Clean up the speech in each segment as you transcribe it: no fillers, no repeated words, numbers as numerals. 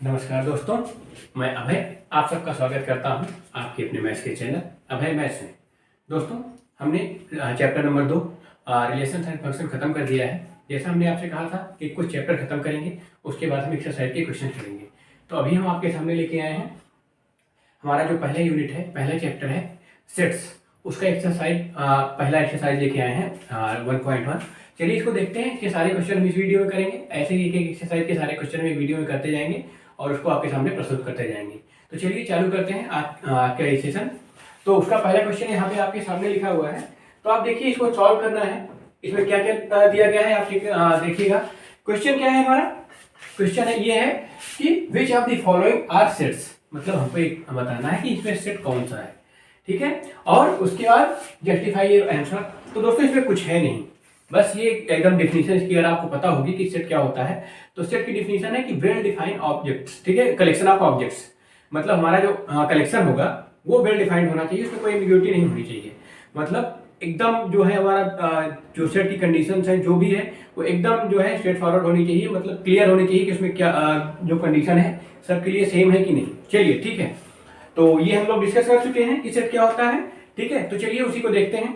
नमस्कार दोस्तों, मैं अभय आप सबका स्वागत करता हूं आपके अपने मैथ्स के चैनल अभय मैथ्स में। दोस्तों, हमने chapter number 2 relations and function खत्म कर दिया है। जैसा हमने आपसे कहा था कि कुछ चैप्टर खत्म करेंगे, उसके बाद हम एक्सरसाइज के क्वेश्चन करेंगे। तो अभी हम आपके सामने लेके आए हैं हमारा जो पहला यूनिट है, पहला चैप्टर है सेट्स, उसका एक्सरसाइज पहला एक्सरसाइज लेके आए हैं 1.1। चलिए इसको देखते हैं। इसके सारे क्वेश्चन हम इस वीडियो में करेंगे। ऐसे ही एक एक एक्सरसाइज के सारे क्वेश्चन हम एक वीडियो में करते जाएंगे और उसको आपके सामने प्रस्तुत करते जाएंगे। तो चलिए चालू करते हैं आज का सेशन। तो उसका पहला क्वेश्चन यहाँ पे आपके सामने लिखा हुआ है। तो आप देखिए, इसको सॉल्व करना है। इसमें क्या क्या दिया गया है आप देखिएगा। क्वेश्चन क्या है हमारा? क्वेश्चन है ये है कि which of the following are sets, मतलब हमको एक बताना है कि इसमें सेट कौन सा है, ठीक है। और उसके बाद जस्टिफाई योर आंसर। तो दोस्तों इसमें कुछ है नहीं, बस ये एकदम डेफिनेशन इसकी अगर आपको पता होगी कि सेट क्या होता है। तो सेट की डेफिनेशन है कि वेल डिफाइंड ऑब्जेक्ट्स, ठीक है, कलेक्शन ऑफ ऑब्जेक्ट्स। मतलब हमारा जो कलेक्शन होगा वो वेल डिफाइंड होना चाहिए, उसमें कोई एम्बिग्युइटी नहीं होनी चाहिए। मतलब एकदम जो है हमारा जो सेट की कंडीशंस है जो भी है वो एकदम जो है स्ट्रेट फॉरवर्ड होनी चाहिए, मतलब क्लियर होनी चाहिए कि उसमें क्या जो कंडीशन है सबके लिए सेम है कि नहीं। चलिए ठीक है, तो ये हम लोग डिस्कस कर चुके हैं कि सेट क्या होता है, ठीक है। तो चलिए उसी को देखते हैं।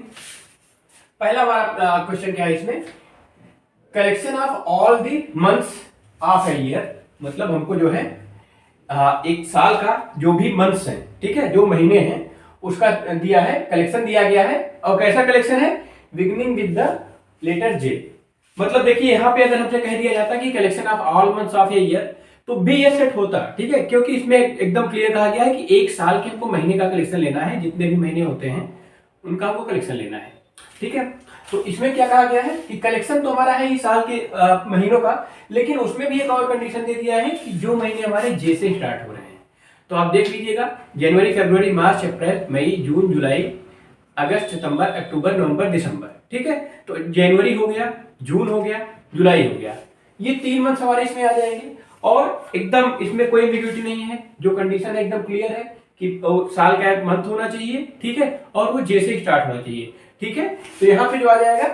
पहला हमारा क्वेश्चन क्या है इसमें? Collection of all the months of a year, मतलब हमको जो है एक साल का जो भी मंथ्स हैं, ठीक है, जो महीने हैं उसका दिया है, कलेक्शन दिया गया है। और कैसा कलेक्शन है? बिगिनिंग विद द लेटर जे। मतलब देखिए यहाँ पे अगर हमसे कह दिया जाता कि collection of all months of a year, तो भी ये सेट होता, ठीक है, क्योंकि इसमें एकदम क्लियर कहा गया है कि एक साल के हमको महीने का कलेक्शन लेना है, जितने भी महीने होते हैं उनका हमको कलेक्शन लेना है, ठीक है। तो इसमें क्या कहा गया है कि कलेक्शन तो हमारा है इस साल के महीनों का, लेकिन उसमें भी एक और कंडीशन दे दिया है कि जो महीने हमारे जे से स्टार्ट हो रहे हैं। तो आप देख लीजिएगा, जनवरी, फरवरी, मार्च, अप्रैल, मई, जून, जुलाई, अगस्त, सितंबर, अक्टूबर, नवंबर, दिसंबर, ठीक है। तो जनवरी हो गया, जून हो गया, जुलाई हो गया, ये 3 मंथ हमारे इसमें आ जाएंगे। और एकदम इसमें कोई एम्बिग्युइटी नहीं है, जो कंडीशन है एकदम क्लियर है कि साल का मंथ होना चाहिए, ठीक है, और वो जे से स्टार्ट होना चाहिए, ठीक है। तो यहाँ पे जो आ जाएगा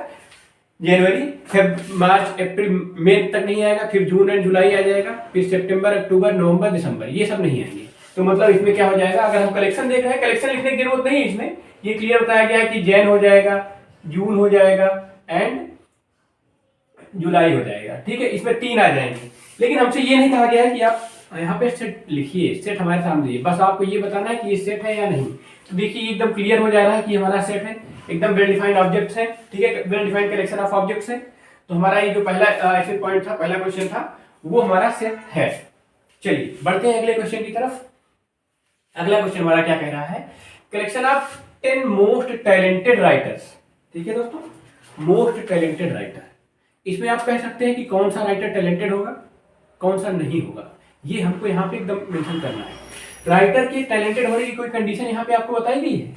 जनवरी, मार्च, अप्रैल, मई तक नहीं आएगा, फिर जून एंड जुलाई आ जाएगा, फिर सितंबर, अक्टूबर, नवंबर, दिसंबर, ये सब नहीं आएंगे। तो मतलब इसमें क्या हो जाएगा? अगर हम कलेक्शन देख रहे हैं, कलेक्शन लिखने की जरूरत नहीं है, इसमें ये क्लियर बताया गया है कि जैन हो जाएगा, जून हो जाएगा एंड जुलाई हो जाएगा, ठीक है। इसमें 3 आ जाएंगे, लेकिन हमसे ये नहीं कहा गया है कि आप यहाँ पे सेट लिखिए, सेट हमारे सामने है, बस आपको ये बताना है कि ये सेट है या नहीं। तो देखिए एकदम क्लियर हो जा रहा है कि हमारा सेट है, एकदम वेल डिफाइंड ऑब्जेक्ट्स है, ठीक है, well defined collection of objects है। तो हमारा ये जो पहला ऐसे पॉइंट था, पहला क्वेश्चन था, वो हमारा सेट है। चलिए बढ़ते हैं अगले क्वेश्चन की तरफ। अगला क्वेश्चन हमारा क्या कह रहा है? Collection of 10 most talented writers, ठीक है दोस्तों, मोस्ट टैलेंटेड राइटर। इसमें आप कह सकते हैं कि कौन सा राइटर टैलेंटेड होगा, कौन सा नहीं होगा, ये हमको यहाँ पे एकदम मेंशन करना है। राइटर के टैलेंटेड होने की कोई कंडीशन यहाँ पे आपको बताई गई है?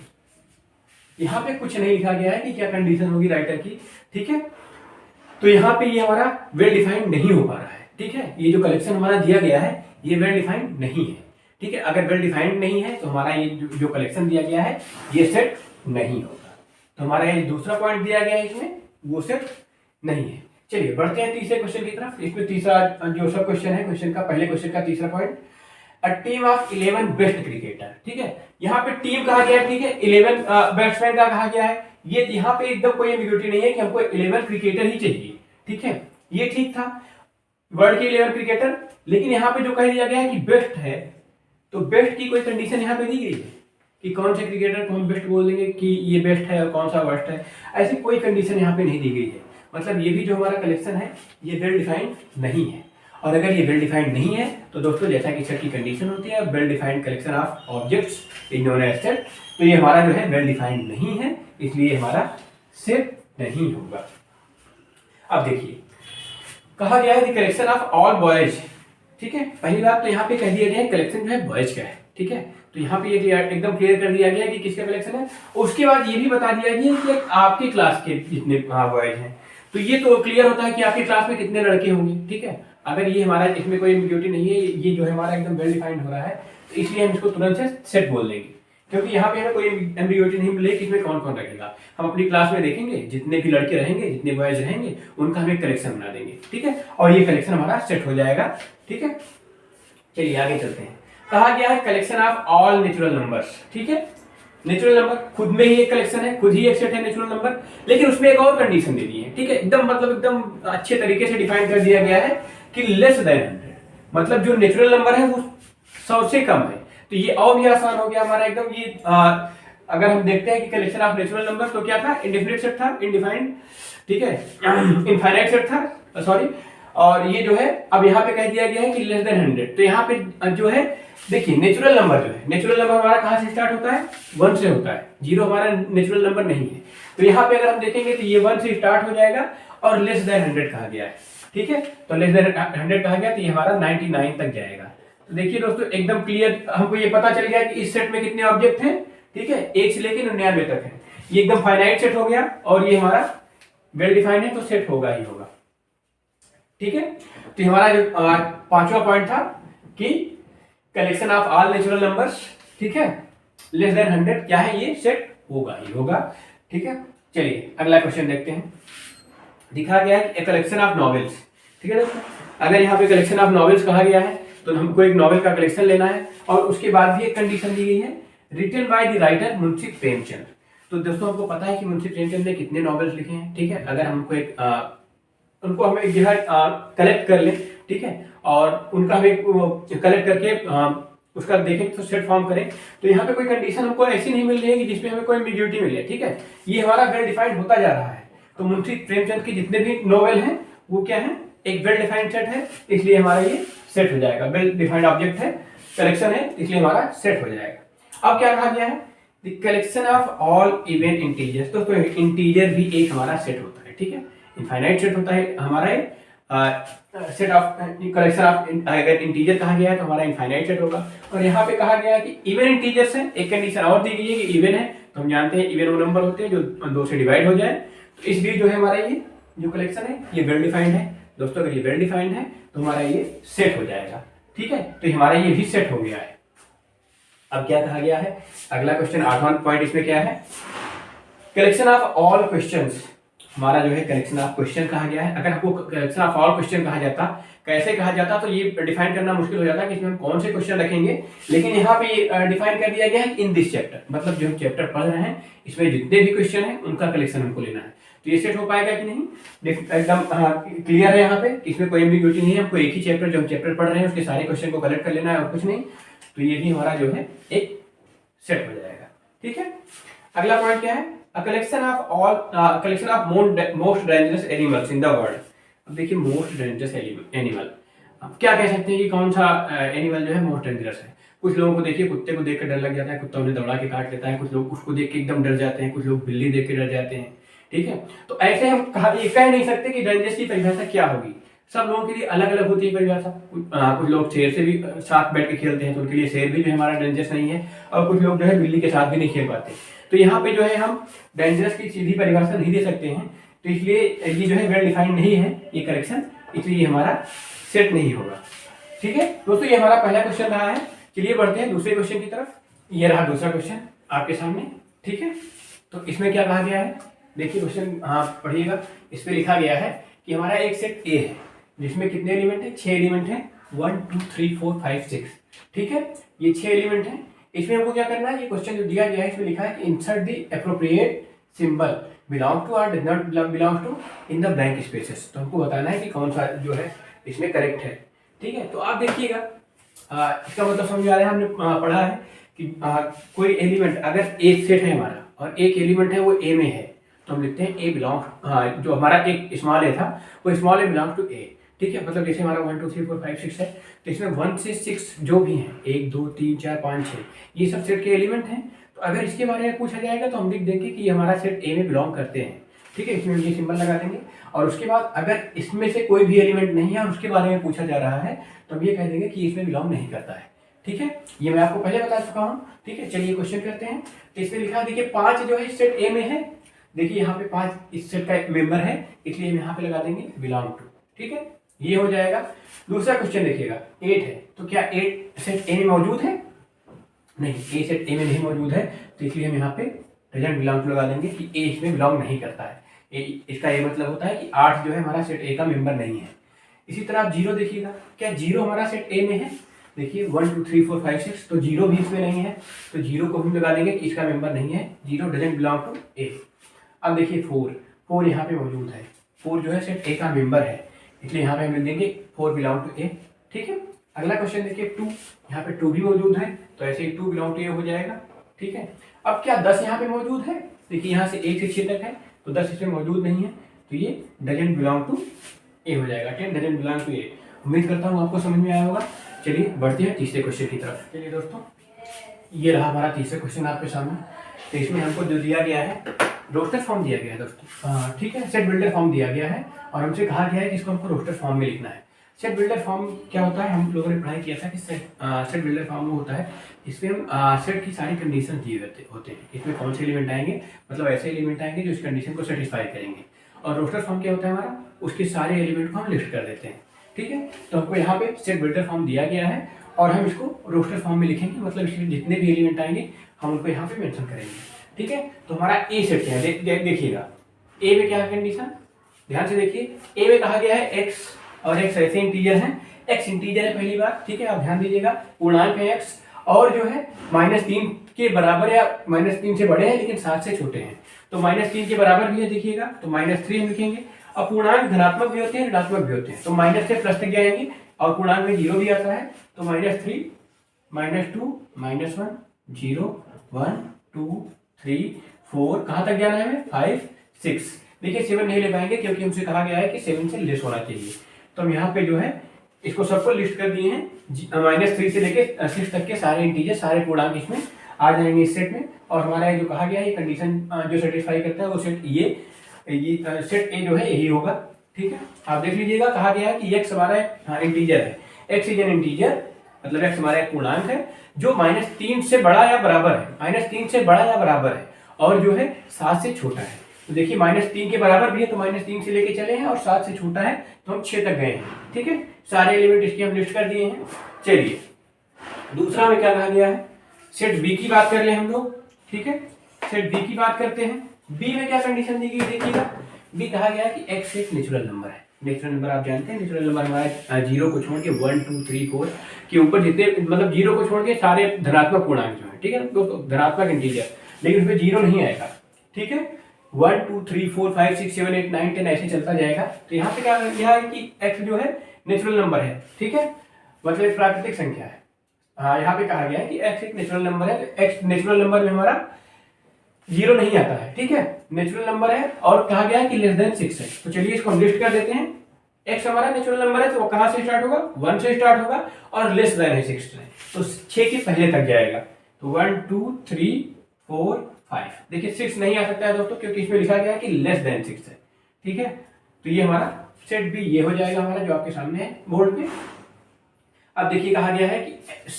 यहाँ पे कुछ नहीं लिखा गया है कि क्या कंडीशन होगी राइटर की, ठीक है। तो यहाँ पे ये हमारा वेल डिफाइंड नहीं हो पा रहा है, ठीक है। ये जो कलेक्शन हमारा दिया गया है ये वेल डिफाइंड नहीं है, ठीक है। अगर वेल डिफाइंड नहीं है तो हमारा ये जो कलेक्शन दिया गया है ये सेट नहीं होगा। तो हमारा ये दूसरा पॉइंट दिया गया है, इसमें वो सेट नहीं है। चलिए बढ़ते हैं तीसरे क्वेश्चन की तरफ। इसमें तीसरा जो सब क्वेश्चन है, क्वेश्चन का पहले क्वेश्चन का तीसरा point, a team of 11 best cricketer, ठीक है। यहाँ पे टीम कहा गया है, ठीक है, 11 बैट्समैन का कहा गया है। ये यहाँ पे एकदम कोई एम्बिग्युइटी नहीं है कि हमको 11 क्रिकेटर ही चाहिए, ठीक है, ये ठीक था, वर्ल्ड के 11 क्रिकेटर। लेकिन यहाँ पे जो कह दिया गया है कि बेस्ट है, तो बेस्ट की कोई कंडीशन यहाँ पे दी गई है कि कौन से क्रिकेटर को हम बेस्ट बोल देंगे कि ये बेस्ट है और कौन सा वर्स्ट है, ऐसी कोई कंडीशन यहाँ पे नहीं दी गई है। मतलब ये भी जो हमारा कलेक्शन है ये वेल डिफाइंड नहीं है। और अगर ये वेल डिफाइंड नहीं है तो दोस्तों जैसा कि सेट की कंडीशन होती है, well defined collection of objects is known as set, तो ये हमारा जो है वेल डिफाइंड नहीं है, इसलिए हमारा सेट नहीं होगा। अब देखिए कहा गया है कि कलेक्शन ऑफ ऑल बॉयज, ठीक है। पहली बात तो यहाँ पे कह दिया गया है कलेक्शन जो है बॉयज का है, ठीक है। तो यहाँ पे ये एकदम क्लियर कर दिया गया है कि किसका कलेक्शन है। उसके बाद ये भी बता दिया गया है कि आपकी क्लास के जितने बॉयज हैं, तो ये तो क्लियर होता है कि आपकी क्लास में कितने लड़के होंगे, ठीक है। अगर ये हमारा इसमें कोई एम्बिग्युइटी नहीं है, ये जो है हमारा एकदम वेल डिफाइंड हो रहा है, तो इसलिए हम इसको तुरंत से सेट बोल देंगे, क्योंकि यहाँ पे हमें कोई एम्बिग्युइटी नहीं मिलेगी कि इसमें कौन कौन रहेगा। हम अपनी क्लास में देखेंगे जितने भी लड़के रहेंगे, जितने बॉयज रहेंगे, उनका हम एक कलेक्शन बना देंगे, ठीक है, और ये कलेक्शन हमारा सेट हो जाएगा, ठीक है। चलिए आगे चलते हैं। कहा गया है collection of all natural numbers, ठीक है। नेचुरल नंबर खुद में ही एक कलेक्शन है, खुद ही एक सेट है नेचुरल नंबर, लेकिन उसमें एक और कंडीशन दे दी है, ठीक है। एकदम मतलब एकदम अच्छे तरीके से डिफाइन कर दिया गया है कि लेस देन 100, मतलब जो नेचुरल नंबर है वो 100 से कम है। तो ये और भी आसान हो गया हमारा एकदम। ये अगर हम देखते हैं कि कलेक्शन ऑफ नेचुरल नंबर तो क्या था, इंडेफिनिट सेट था, इनडिफाइंड, ठीक है, इनफाइनाइट सेट था, सॉरी। और ये जो है अब यहाँ पे कह दिया गया है कि लेस देन 100। तो यहाँ पे जो है देखिए नेचुरल नंबर जो है, नेचुरल नंबर हमारा कहाँ से स्टार्ट होता है, 1 से होता है, 0 हमारा नेचुरल नंबर नहीं है। तो यहाँ पे अगर हम देखेंगे तो ये 1 से स्टार्ट हो जाएगा और लेस देन 100 कहा गया है, ठीक है। तो लेस देन 100 कहा गया तो ये हमारा 99 तक जाएगा। तो देखिए दोस्तों एकदम क्लियर हमको ये पता चल गया कि इस सेट में कितने ऑब्जेक्ट हैं, ठीक है, 1 से लेकर 99 तक है। ये एकदम फाइनाइट सेट हो गया और ये हमारा वेल डिफाइंड है, तो सेट होगा ही होगा, ठीक है। तो हमारा जो पांचवा पॉइंट था कि collection of all natural numbers, ठीक है, लेस देन 100 क्या है, ये सेट होगा ही होगा, ठीक है। चलिए अगला क्वेश्चन देखते हैं। दिखा गया है कलेक्शन ऑफ नॉवेल्स, ठीक है दोस्तों। अगर यहाँ पे कलेक्शन ऑफ नॉवेल्स कहा गया है तो हमको एक नॉवेल का कलेक्शन लेना है और उसके बाद भी एक कंडीशन दी गई है, written by the writer Munshi Premchand. तो दोस्तों हमको पता है कि मुंशी प्रेमचंद ने कितने नॉवेल्स लिखे हैं, ठीक है। अगर हमको एक उनको हम एक जगह कलेक्ट कर लें, ठीक है, और उनका हम एक कलेक्ट करके उसका देखें तो सेट फॉर्म करें, तो यहाँ पे कोई कंडीशन हमको ऐसी नहीं मिल रही है कि जिसमें हमें कोई एम्बिग्यूटी मिले, ठीक है। ये हमारा वेल डिफाइंड होता जा रहा है। तो मुंशी प्रेमचंद के जितने भी नॉवेल हैं वो क्या है, एक वेल डिफाइंड सेट है, इसलिए हमारा ये सेट हो जाएगा। वेल डिफाइंड ऑब्जेक्ट है, कलेक्शन है, इसलिए हमारा सेट हो जाएगा। अब क्या कहा गया है, the collection of all even integers. तो इंटीजर भी एक हमारा सेट होता है, ठीक है, इनफाइनाइट सेट होता है हमारा सेट ऑफ कलेक्शन ऑफ, अगर इंटीजर कहा गया है तो हमारा इनफाइनाइट सेट होगा। और यहाँ पे कहा गया है कि इवन इंटीजर्स है, एक कंडीशन और दी गई है कि इवन है, तो हम जानते हैं इवन वो नंबर होते हैं जो 2 से डिवाइड हो जाए। तो इसलिए जो है हमारा ये जो कलेक्शन है ये वेल डिफाइंड है दोस्तों। अगर ये वेल डिफाइंड है तो हमारा ये सेट हो जाएगा, ठीक है। तो हमारा ये भी सेट हो गया है। अब क्या कहा गया है, अगला क्वेश्चन 8वां पॉइंट इसमें क्या है, कलेक्शन ऑफ ऑल क्वेश्चंस। हमारा जो है कलेक्शन ऑफ क्वेश्चन कहा गया है। अगर आपको कलेक्शन ऑफ ऑल क्वेश्चन कहा जाता, कैसे कहा जाता, तो ये डिफाइन करना मुश्किल हो जाता कि इसमें हम कौन से क्वेश्चन रखेंगे। लेकिन यहाँ पे डिफाइन कर दिया गया है इन दिस चैप्टर, मतलब जो हम चैप्टर पढ़ रहे हैं इसमें जितने भी क्वेश्चन है उनका कलेक्शन हमको लेना है। तो ये सेट हो पाएगा कि नहीं, एकदम क्लियर है यहाँ पे, इसमें कोई एम्बिग्यूटी नहीं है। हमको एक ही चैप्टर जो हम चैप्टर पढ़ रहे हैं उसके सारे क्वेश्चन को कलेक्ट कर लेना है और कुछ नहीं। तो ये भी हमारा जो है एक सेट हो जाएगा, ठीक है। अगला पॉइंट क्या है, a collection of all collection of most dangerous animals in the world. अब देखिए मोस्ट डेंजरस एनिमल, अब क्या कह सकते हैं कि कौन सा एनिमल जो है मोस्ट डेंजरस है। कुछ लोगों को देखिए कुत्ते को देख कर डर लग जाता है, कुत्ता उन्हें दौड़ा के काट लेता है, कुछ लोग उसको देख के एकदम डर जाते हैं, कुछ लोग बिल्ली देख के डर जाते हैं, ठीक है। तो ऐसे हम ये कह नहीं सकते कि डेंजरस की परिभाषा क्या होगी, सब लोगों के लिए अलग अलग होती है परिभाषा। कुछ लोग शेर से भी साथ बैठ के खेलते हैं तो उनके लिए शेर भी जो है हमारा डेंजरस नहीं है, और कुछ लोग जो है बिल्ली के साथ भी नहीं खेल पाते। तो यहाँ पे जो है हम डेंजरस की सीधी परिभाषा नहीं दे सकते हैं, तो इसलिए ये जो है वेल डिफाइंड नहीं है ये करेक्शन, इसलिए हमारा सेट नहीं होगा, ठीक है दोस्तों। ये हमारा पहला क्वेश्चन रहा है। चलिए बढ़ते हैं दूसरे क्वेश्चन की तरफ। ये रहा दूसरा क्वेश्चन आपके सामने, ठीक है। तो इसमें क्या कहा गया है, देखिए क्वेश्चन पढ़िएगा। इस पे लिखा गया है कि हमारा एक सेट ए है जिसमें कितने एलिमेंट है, 6 एलिमेंट है, 1 2 3 4 5 6, ठीक है। ये 6 एलिमेंट है। इसमें हमको क्या करना है, ये क्वेश्चन जो दिया गया है इसमें लिखा है कि insert the appropriate symbol belong to और does not belong to in the blank spaces. तो हमको बताना है कि कौन सा जो है इसमें करेक्ट है, ठीक है। तो आप देखिएगा इसका मतलब समझ आ रहा है, हमने पढ़ा है कि कोई एलिमेंट अगर एक सेट है हमारा और एक एलिमेंट है वो ए में है तो हम लिखते हैं ए बिलोंग, जो हमारा एक स्मॉल ए था वो स्मॉल ए बिलोंग टू ए, ठीक है। मतलब जैसे हमारा 1 2 3 4 5 6 है तो इसमें 1 से 6 जो भी हैं 1 2 3 4 5 6 ये सब सेट के एलिमेंट हैं। तो अगर इसके बारे में पूछा जाएगा तो हम लिख देंगे कि ये हमारा सेट ए में बिलोंग करते हैं, ठीक है। इसमें ये सिंबल लगा देंगे। और उसके बाद अगर इसमें से कोई भी एलिमेंट नहीं है और उसके बारे में पूछा जा रहा है तो हम ये कह देंगे कि इसमें बिलोंग नहीं करता है, ठीक है। ये मैं आपको पहले बता चुका हूँ, ठीक है। चलिए क्वेश्चन करते हैं। तो इसमें लिखा देखिए 5 जो है इस सेट ए में है, देखिए यहाँ पे 5 इस सेट का मेंबर है, इसलिए हम यहाँ पे लगा देंगे बिलोंग टू, ठीक है। ये हो जाएगा। दूसरा क्वेश्चन देखिएगा 8 है, तो क्या 8 सेट ए में मौजूद है, नहीं, ए सेट ए में नहीं मौजूद है, तो इसलिए हम यहाँ पे डजंट बिलोंग टू लगा देंगे कि ए इसमें बिलोंग नहीं करता है। इसका ये मतलब होता है कि 8 जो है हमारा सेट ए का मेंबर नहीं है। इसी तरह आप 0 देखिएगा, क्या 0 हमारा सेट ए में है, देखिए 1 2 3 4 5 6, तो जीरो भी इसमें नहीं है, तो जीरो को हम लगा देंगे कि इसका मेंबर नहीं है, जीरो डजंट बिलोंग टू ए। अब देखिए 4 यहाँ पे मौजूद है, 4 जो है सेट ए का मेंबर है, इसलिए यहाँ पे हम लिख देंगे 4 बिलोंग टू ए। ठीक है, अगला क्वेश्चन देखिए 2, यहाँ पे 2 भी मौजूद है, तो ऐसे ही 2 बिलोंग टू ए हो जाएगा। ठीक है, अब क्या 10 यहाँ पे मौजूद है, देखिए यहाँ से 1 से 6 तक है, तो 10 इसमें मौजूद नहीं है, तो ये डजंट बिलोंग टू ए हो जाएगा। 10 डजंट बिलोंग टू ए। उम्मीद करता हूँ आपको समझ में आया होगा। चलिए बढ़ते हैं तीसरे क्वेश्चन की तरफ। चलिए दोस्तों, ये रहा हमारा तीसरा क्वेश्चन आपके सामने। तो इसमें हमको जो दिया गया है, रोस्टर फॉर्म दिया गया है दोस्तों। ठीक है, सेट बिल्डर फॉर्म दिया गया है और हमसे कहा गया है कि इसको हमको रोस्टर फॉर्म में लिखना है। सेट बिल्डर फॉर्म क्या होता है, हम लोगों ने पढ़ाई किया था कि सेट बिल्डर फॉर्म वो होता है, इसमें हम सेट की सारी कंडीशन दिए होते हैं। इसमें कौन से एलिमेंट आएंगे, मतलब ऐसे एलिमेंट आएंगे जो इस कंडीशन को सेटिस्फाई करेंगे। और रोस्टर फॉर्म क्या होता है हमारा, उसके सारे एलिमेंट को हम लिस्ट कर देते हैं। ठीक है, तो हमको यहाँ पे सेट बिल्डर फॉर्म दिया गया है और हम इसको रोस्टर फॉर्म में लिखेंगे, मतलब इसमें जितने भी एलिमेंट आएंगे हम उनको यहाँ पे मेंशन करेंगे। ठीक है, तो हमारा ए सेट क्या है, देखिएगा ए में क्या है कंडीशन, ध्यान से देखिए। ए में कहा गया है एक्स, और एक्स ऐसे इंटीजर है, एक्स इंटीजर है पहली बार। ठीक है, आप ध्यान दीजिएगा, पूर्णांक है एक्स और जो है -3 के बराबर या -3 से बड़े हैं लेकिन 7 से छोटे हैं, तो -3 के बराबर भी है देखिएगा, तो -3 हम लिखेंगे। अब पूर्णांक धनात्मक भी होते हैं ऋणात्मक भी होते हैं, तो माइनस से प्लस तक जाएंगे और पूर्णांक में 0 भी आता है, तो -3 -2 -1 0 1 2 3 4, कहाँ तक जाना है हमें 5 6। देखिए 7 नहीं ले पाएंगे क्योंकि हमसे कहा गया है कि 7 से लेस होना चाहिए, तो हम यहाँ पे जो है इसको सबको लिस्ट कर दिए हैं। -3 से लेके 6 तक के सारे इंटीजर, सारे पूर्णांक इसमें आ जाएंगे इस सेट में। और हमारा जो कहा गया है कंडीशन जो सेटिस्फाई करता है वो सेट ये सेट ए जो है यही होगा। ठीक है, आप देख लीजिएगा, कहा गया है कि एक्स हमारा इंटीजर है, एक्स इज एन इंटीजर, मतलब एक्स हमारा एक पूर्णांक है जो -3 से बड़ा या बराबर है, -3 से बड़ा या बराबर है और जो है 7 से छोटा है। तो देखिए -3 के बराबर भी है तो -3 से लेके चले हैं और 7 से छोटा है तो हम 6 तक गए हैं। ठीक है, सारे एलिमेंट इसके हम लिस्ट कर दिए हैं। चलिए दूसरा में क्या कहा गया है, सेट बी की बात कर ले हम लोग। ठीक है, सेट बी की बात करते हैं। बी में क्या कंडीशन दी गई देखिएगा, बी कहा गया है कि एक्स एक नेचुरल नंबर है। नेचुरल नंबर आप जानते हैं, नेचुरल नंबर हमारा 0 को छोड़ के 1 2 3 4 के ऊपर जितने, मतलब 0 को छोड़ के सारे धनात्मक पूर्णांक जो है, ठीक है दोस्तों, धनात्मक इंटीजर, लेकिन उसमें 0 नहीं आएगा। ठीक है, 1 2 3 4 5 6 7 8 9 10 ऐसे चलता जाएगा। तो यहाँ पे क्या है कि x जो है नेचुरल नंबर है। ठीक है, मतलब प्राकृतिक संख्या है। हाँ, यहाँ पे कहा गया है कि x एक नेचुरल नंबर है, तो x नेचुरल नंबर में हमारा 0 नहीं आता है। ठीक है, नेचुरल नंबर है और कहा गया है कि लेस देन 6 है, तो चलिए इसको हम लिस्ट कर देते हैं। x हमारा नेचुरल नंबर है तो वो कहाँ से स्टार्ट होगा, 1 से स्टार्ट होगा और लेस देन है 6 से, तो 6 के पहले तक जाएगा, तो 1 2 3 4 5। देखिए 6 नहीं आ सकता है दोस्तों क्योंकि इसमें लिखा गया है कि लेस देन 6 है। ठीक है, तो ये हमारा सेट बी ये हो जाएगा हमारा जो आपके सामने है बोर्ड पे। अब देखिए कहा गया है कि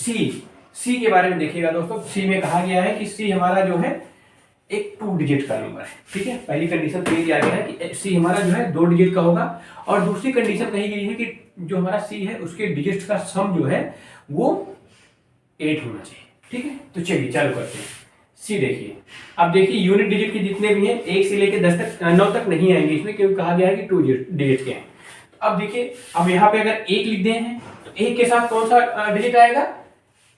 सी के बारे में देखिएगा दोस्तों। सी में कहा गया है कि सी हमारा जो है एक 2 डिजिट का नंबर है। ठीक है, पहली कंडीशन तो ये दिया गया है कि सी हमारा जो है 2 डिजिट का होगा और दूसरी कंडीशन कही गई है कि जो हमारा सी है उसके डिजिट्स का सम जो है वो 8 होना चाहिए। ठीक है, तो चलिए चालू करते हैं। सी देखिए, अब देखिए यूनिट डिजिट के जितने भी हैं 1 से लेकर 10 तक 9 तक नहीं आएंगे इसमें, क्योंकि कहा गया है कि 2 डिजिट के हैं। तो अब देखिए, अब यहाँ पे अगर 1 लिख दे हैं तो 1 के साथ कौन सा डिजिट आएगा,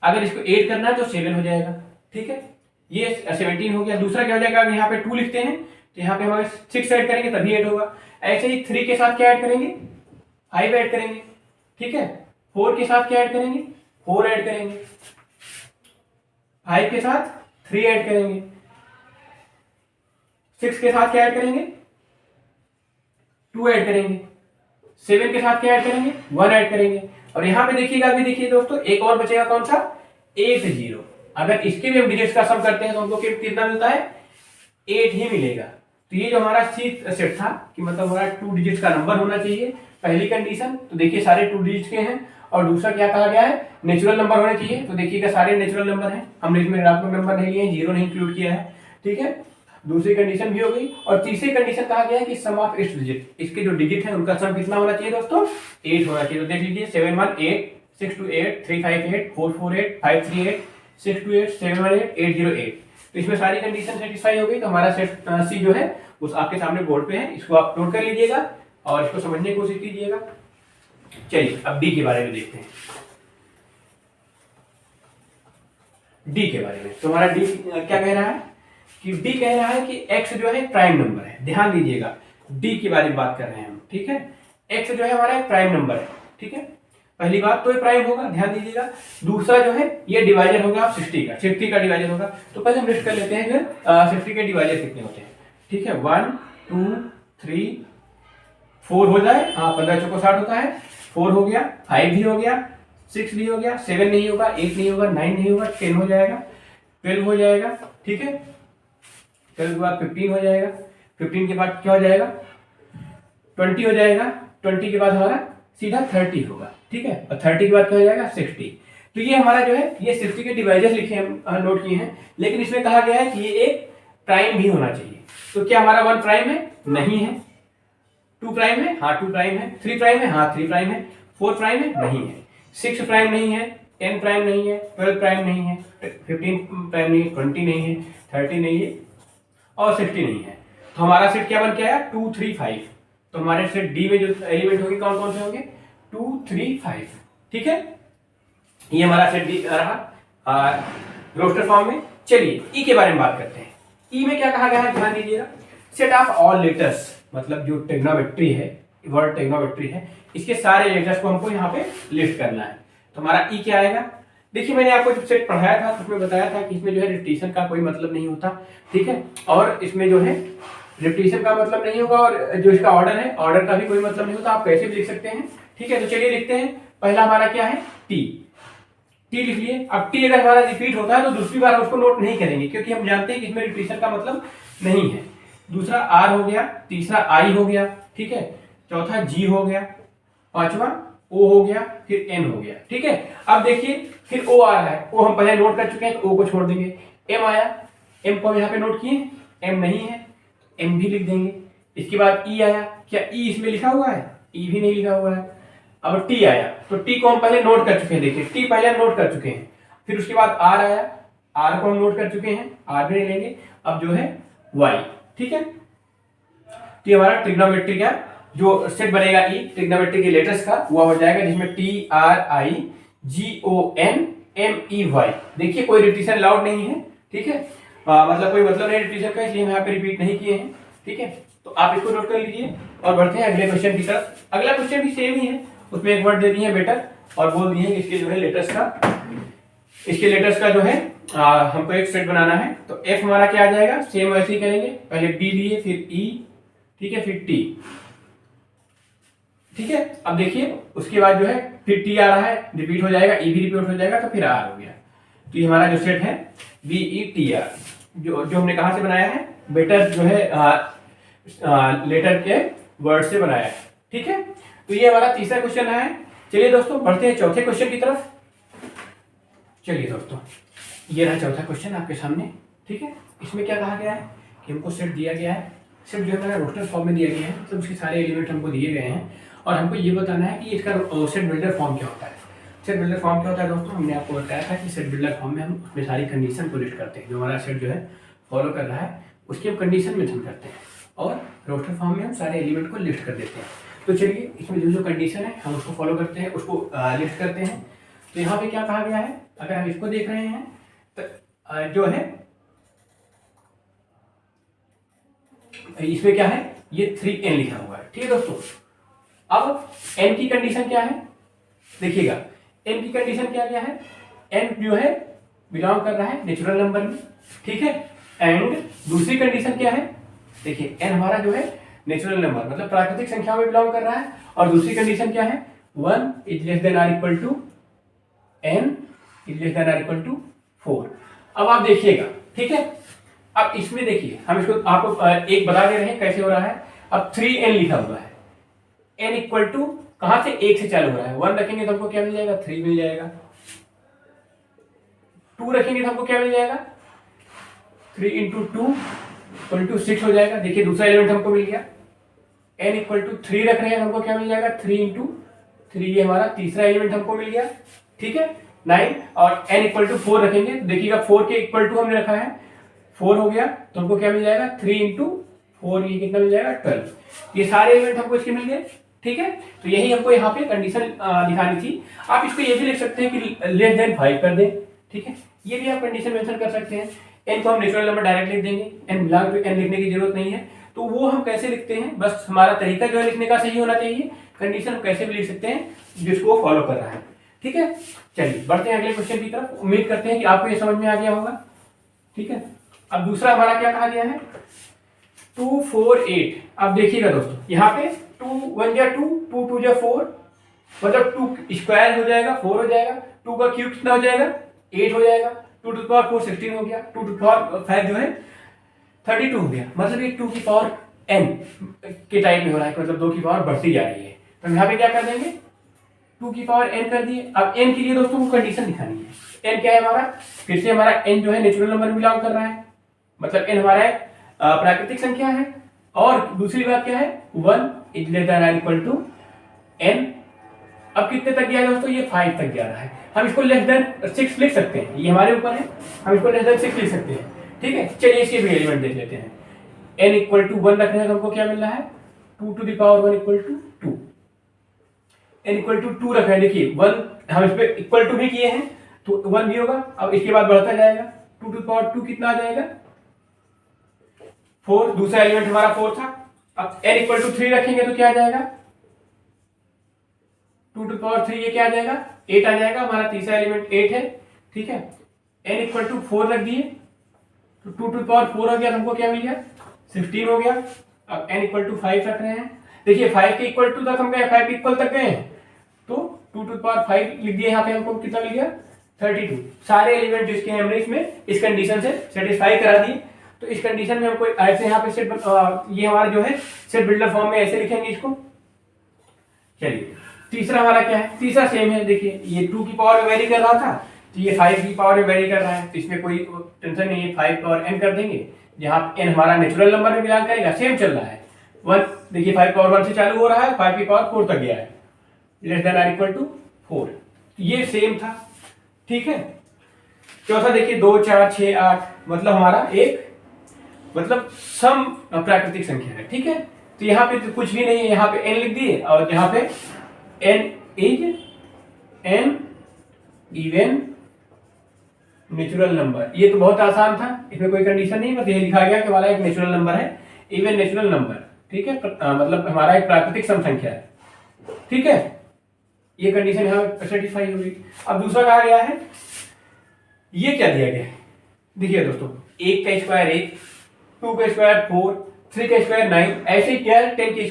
अगर इसको 8 करना है तो 7 हो जाएगा। ठीक है, ये 17 हो गया। दूसरा क्या हो जाएगा, अगर यहाँ पे 2 लिखते हैं तो यहाँ पे हमारे 6 ऐड करेंगे तभी 8 होगा। ऐसे ही 3 के साथ क्या ऐड करेंगे, 5 ऐड करेंगे। ठीक है, 4 के साथ क्या ऐड करेंगे, 4 ऐड करेंगे। 5 के साथ 3 ऐड करेंगे। 6 के साथ क्या ऐड करेंगे, 2 ऐड करेंगे। 7 के साथ क्या ऐड करेंगे, 1 ऐड करेंगे। और यहाँ पे देखिएगा, अभी देखिए दोस्तों एक और बचेगा, कौन सा, 8 0। अगर इसके भी हम डिजिट्स का सम करते हैं तो हमको कितना मिलता है, 8 ही मिलेगा। तो ये जो हमारा सी सेट था कि मतलब हमारा 2 डिजिट का नंबर होना चाहिए, पहली कंडीशन। तो देखिए सारे 2 डिजिट के हैं। और दूसरा क्या कहा गया है, नेचुरल नंबर होने चाहिए। तो देखिएगा सारे नेचुरल नंबर हैं, हमने इसमें ऋणात्मक नंबर नहीं लिए, 0 नहीं इंक्लूड किया है। ठीक है, दूसरी कंडीशन भी हो गई। और तीसरी कंडीशन कहा गया है कि सम ऑफ इट्स डिजिट, इसके जो डिजिट है उनका सम कितना होना चाहिए दोस्तों, 8 होना चाहिए। तो देख लीजिए 7 1 8 6 2 8 3 5 8 4 4 8 5 3 8 6 2 8 7 1 8 8 0 8। तो इसमें सारी कंडीशन सेटिस्फाई हो गई। तो हमारा सेट सी जो है उस आपके सामने बोर्ड पे है, इसको आप नोट कर लीजिएगा और इसको समझने की कोशिश कीजिएगा। चलिए अब बी के बारे में देखते हैं। डी के बारे में। तो हमारा डी क्या कह रहा है कि डी कह रहा है कि एक्स जो है प्राइम नंबर है। ध्यान दीजिएगा, डी के बारे में बात कर रहे हैं हम, ठीक है। एक्स जो है हमारा एक प्राइम नंबर है, ठीक है। पहली बात तो ये प्राइम होगा, ध्यान दीजिएगा। दूसरा जो है ये डिवाइजर होगा 60 का डिवाइजर होगा। तो पहले हम लिस्ट कर लेते हैं जो 60 के डिवाइजर कितने होते हैं, ठीक है। 1 2 3 4 हो जाए, हाँ 15 चौको 60 होता है। 4 हो गया, 5 भी हो गया, 6 भी हो गया, 7 नहीं होगा, 8 नहीं होगा, 9 नहीं होगा, 10 हो जाएगा, 12 हो जाएगा, ठीक है। 12 के बाद 15 हो जाएगा, 15 के बाद क्या हो जाएगा 20 हो जाएगा, 20 के बाद हमारा सीधा 30 होगा, ठीक है। और 30 के बाद क्या हो जाएगा 60। तो ये हमारा जो है ये 60 के डिवाइजर लिखे हम नोट किए हैं, लेकिन इसमें कहा गया है कि ये एक प्राइम भी होना चाहिए। तो क्या हमारा 1 प्राइम है? नहीं है। 2 प्राइम है? हाँ 2 प्राइम है। 3 प्राइम है? हाँ 3 प्राइम है। 4 प्राइम है? नहीं है। 6 प्राइम नहीं है, 10 प्राइम नहीं है, 12 प्राइम नहीं है, 15 प्राइम नहीं है, 20 नहीं है, 30 नहीं है और 60 नहीं है। तो हमारा सेट क्या बन के आया 2 3 5। तो हमारे सेट डी में जो एलिमेंट होंगे कौन कौन से होंगे 2 3 5, ठीक है। ये हमारा सेट डी रहा रोस्टर फॉर्म में। चलिए ई के बारे में बात करते हैं। ई में क्या कहा गया है, ध्यान दीजिएगा। सेट ऑफ ऑल लेटर्स, मतलब जो ट्रिग्नोमेट्री है, वर्ड ट्रिग्नोमेट्री है, इसके सारे लेटर्स को हमको यहाँ पे लिस्ट करना है। तो हमारा ई क्या आएगा, देखिए मैंने आपको जब सेट पढ़ाया था तो उसमें बताया था कि इसमें जो है रिपीटिशन का कोई मतलब नहीं होता, ठीक है। और इसमें जो है रिपीटिशन का मतलब नहीं होगा और जो इसका ऑर्डर है, ऑर्डर का भी कोई मतलब नहीं होता, आप कैसे भी लिख सकते हैं, ठीक है। तो चलिए लिखते हैं। पहला हमारा क्या है टी, टी लिख लिए। अब टी अगर हमारा रिपीट होता है तो दूसरी बार उसको नोट नहीं करेंगे, क्योंकि हम जानते हैं कि इसमें रिपीटिशन का मतलब नहीं है। दूसरा आर हो गया, तीसरा आई हो गया, ठीक है। चौथा जी हो गया, पांचवा ओ हो गया, फिर एन हो गया, ठीक है। अब देखिए फिर ओ आ रहा है, ओ हम पहले नोट कर चुके हैं तो ओ को छोड़ देंगे। एम आया, एम को हम यहाँ पे नोट किए, एम नहीं है, एम भी लिख देंगे। इसके बाद ई आया, क्या ई इसमें लिखा हुआ है, ई भी नहीं लिखा हुआ है। अब टी आया, तो टी को हम पहले नोट कर चुके हैं, देखिए टी पहले नोट कर चुके हैं। फिर उसके बाद आर आया, आर को हम नोट कर चुके हैं, आर भी नहीं लेंगे। अब जो है वाई, ठीक है। तो ये हमारा ट्रिग्नोमेट्री का जो सेट बनेगा ई ट्रिग्नोमेट्री के लेटर्स का वो हो जाएगा, जिसमें T R I G O N M E Y. देखिए कोई रिपीटिशन अलाउड नहीं है, ठीक है। मतलब कोई मतलब नहीं रिपीटिशन का, इसलिए हम यहाँ पे रिपीट नहीं किए हैं, ठीक है। तो आप इसको नोट कर लीजिए और बढ़ते हैं अगले क्वेश्चन की तरफ। अगला क्वेश्चन भी सेम ही है, उसमें एक वर्ड दे दिए बेटर और बोल दिए कि इसके जो है लेटर्स का जो है हमको एक सेट बनाना है। तो एफ हमारा क्या आ जाएगा, सेम वैसे ही करेंगे, पहले डी लिए फिर ई, ठीक है, फिर टी, ठीक है। अब देखिए उसके बाद जो है फिर टी आ रहा है, रिपीट हो जाएगा, ई भी रिपीट हो जाएगा, तो फिर आर हो गया। तो ये हमारा जो सेट है बी ई टी आर, जो हमने कहां से बनाया है, बेटर जो है लेटर के वर्ड से बनाया है, ठीक है। तो ये हमारा तीसरा क्वेश्चन है। चलिए दोस्तों बढ़ते हैं चौथे क्वेश्चन की तरफ। चलिए दोस्तों ये रहा चौथा क्वेश्चन आपके सामने, ठीक है। इसमें क्या कहा गया है कि हमको सेट दिया गया है, सेट जो है रोस्टर फॉर्म में दिया गया है, मतलब उसके सारे एलिमेंट हमको दिए गए हैं और हमको ये बताना है कि इसका सेट बिल्डर फॉर्म क्या होता है। सेट बिल्डर फॉर्म क्या होता है दोस्तों, हमने आपको बताया था कि सेट बिल्डर फॉर्म में हम उसमें सारी कंडीशन को लिस्ट करते हैं, जो हमारा सेट जो है फॉलो कर रहा है उसकी हम कंडीशन मेंशन करते हैं और रोस्टर फॉर्म में हम सारे एलिमेंट को लिस्ट कर देते हैं। तो चलिए इसमें जो कंडीशन है हम उसको फॉलो करते हैं, उसको लिस्ट करते हैं। तो यहाँ पे क्या कहा गया है, अगर हम इसको देख रहे हैं तो जो है इसमें क्या है, ये 3n लिखा हुआ है, ठीक है दोस्तों। अब n की कंडीशन क्या है, देखिएगा n की कंडीशन क्या क्या है, n जो है बिलोंग कर रहा है नेचुरल नंबर में, ठीक है। एंड दूसरी कंडीशन क्या है, देखिए n हमारा जो है नेचुरल नंबर मतलब प्राकृतिक संख्या में बिलोंग कर रहा है, और दूसरी कंडीशन क्या है, 1 is less than or equal to n is less than or equal to 4। अब आप देखिएगा, ठीक है। अब इसमें देखिए हम इसको आपको एक बता दे रहे हैं कैसे हो रहा है। अब 3n लिखा हुआ है, n इक्वल टू कहां से, 1 से चालू हो रहा है, 1 रखेंगे तो हमको क्या मिल जाएगा, 3 मिल जाएगा। 2 रखेंगे तो हमको क्या मिल जाएगा, 3 इंटू 2 इक्वल टू 6 हो जाएगा। देखिए दूसरा एलिमेंट हमको मिल गया। n इक्वल टू 3 रख रहे हैं, हमको क्या मिल जाएगा, 3 इंटू 3, ये हमारा तीसरा एलिमेंट हमको मिल गया, ठीक है 9। और n इक्वल टू 4 रखेंगे तो देखिएगा 4 के इक्वल टू हमने रखा है, 4 हो गया तो हमको क्या मिल जाएगा, 3 इंटू 4, ये कितना मिल जाएगा, 12। ये सारे एलिमेंट हमको इसके मिल गए, ठीक है। तो यही हमको यहाँ पे कंडीशन दिखानी थी। आप इसको ये भी लिख सकते हैं कि लेस देन 5 कर दें, ठीक है, ये भी आप कंडीशन मेंशन कर सकते हैं। n को हम नेचुरल नंबर डायरेक्ट लिख देंगे, n बिलोंग टू n लिखने की जरूरत नहीं है। तो वो हम कैसे लिखते हैं, बस हमारा तरीका जो है लिखने का सही होना चाहिए। कंडीशन हम कैसे भी लिख सकते हैं जिसको फॉलो कर रहा है, ठीक है। चलिए बढ़ते हैं अगले क्वेश्चन की तरफ। उम्मीद करते हैं कि आपको ये समझ में आ गया होगा, ठीक है। अब दूसरा हमारा क्या कहा गया है, 2 4 8। अब देखिएगा दोस्तों, यहाँ पे 2 1 जा 2, 2 2 जा 4, मतलब 2 स्क्वायर हो जाएगा 4 हो जाएगा, 2 का क्यूब कितना हो जाएगा 8 हो जाएगा, 2 टू पावर 4 16 हो गया, 2 टू पावर 5 जो है 32 हो गया। मतलब ये 2 की पावर n के टाइप में हो रहा है, मतलब 2 की पावर बढ़ती जा रही है। तो यहाँ पे क्या कर देंगे, 2 की पावर n कर दिए। अब n के लिए दोस्तों को कंडीशन दिखानी है। n क्या है हमारा, फिर से हमारा n जो है नेचुरल नंबर में बिलोंग कर रहा है, मतलब n हमारा प्राकृतिक संख्या है। और दूसरी बात क्या है, 1 is less than or equal to n। अब कितने तक गया है दोस्तों, ये 5 तक जा रहा है। हम इसको लेस देन 6 लिख सकते हैं, ये हमारे ऊपर है, हम इसको लेस देन 6 लिख सकते हैं, ठीक है। चलिए इसके भी एलिमेंट देख लेते हैं। n इक्वल टू 1 रखने से हमको क्या मिल रहा है, 2 to the power 1 equal to 2। n equal to 2 रखा है, देखिए 1 हम इस पे इक्वल टू भी किए हैं तो 1 भी होगा। अब इसके बाद बढ़ता जाएगा, 2 टू पावर 2 कितना आ जाएगा 4, दूसरा एलिमेंट हमारा 4 था। अब n इक्वल टू 3 रखेंगे तो क्या आ जाएगा, 2 टू पावर 3 ये क्या आ जाएगा 8 आ जाएगा, हमारा तीसरा एलिमेंट 8 है, ठीक है। n इक्वल टू 4 रख दिए तो 2 टू पावर 4 हो गया, हमको क्या मिल गया 16 हो गया। अब n इक्वल टू 5 रख रहे हैं, देखिए 5 के इक्वल टू तक हम गए, 5 के इक्वल तक गए तो 2 टू पावर 5 लिख दिए, यहाँ पे हमको कितना मिल गया 32। सारे एलिमेंट जिसके हमने इसमें इस कंडीशन से सेटिस्फाई करा दिए। तो इस कंडीशन में हमको ऐसे यहाँ पे सेट ये हमारा जो है सेट बिल्डर फॉर्म में ऐसे लिखेंगे इसको। चलिए तीसरा हमारा क्या है, तीसरा सेम है, देखिए ये 2 की पावर में वेरी कर रहा था तो ये 5 की पावर में वेरी कर रहा है, तो इसमें कोई टेंशन नहीं है, 5 पावर n कर देंगे। जहाँ n हमारा नेचुरल नंबर में बिलोंग करेगा, सेम चल रहा है 1, देखिए 5 पावर 1 से चालू हो रहा है, 5 की पावर 4 तक गया है, less than or equal to 4, ये सेम था, ठीक है। चौथा देखिए 2 4 6 8, मतलब हमारा एक मतलब सम प्राकृतिक संख्या है, ठीक है। तो यहाँ पे तो कुछ भी नहीं है, यहाँ पे n लिख दिए और यहाँ पे n is n even natural number. ये तो बहुत आसान था, इसमें कोई कंडीशन नहीं, बस ये लिखा गया कि हमारा एक नेचुरल नंबर है, इवन नेचुरल नंबर, ठीक है। मतलब हमारा एक प्राकृतिक सम संख्या है, ठीक है। ये कंडीशन यहाँ सेटिस्फाई हो गई। अब दूसरा कहा गया है, ये क्या दिया गया है, देखिए दोस्तों 1 का स्क्वायर 1, 2 का स्क्वायर 4, 3 का स्क्वायर 9, ऐसे क्या है 10 का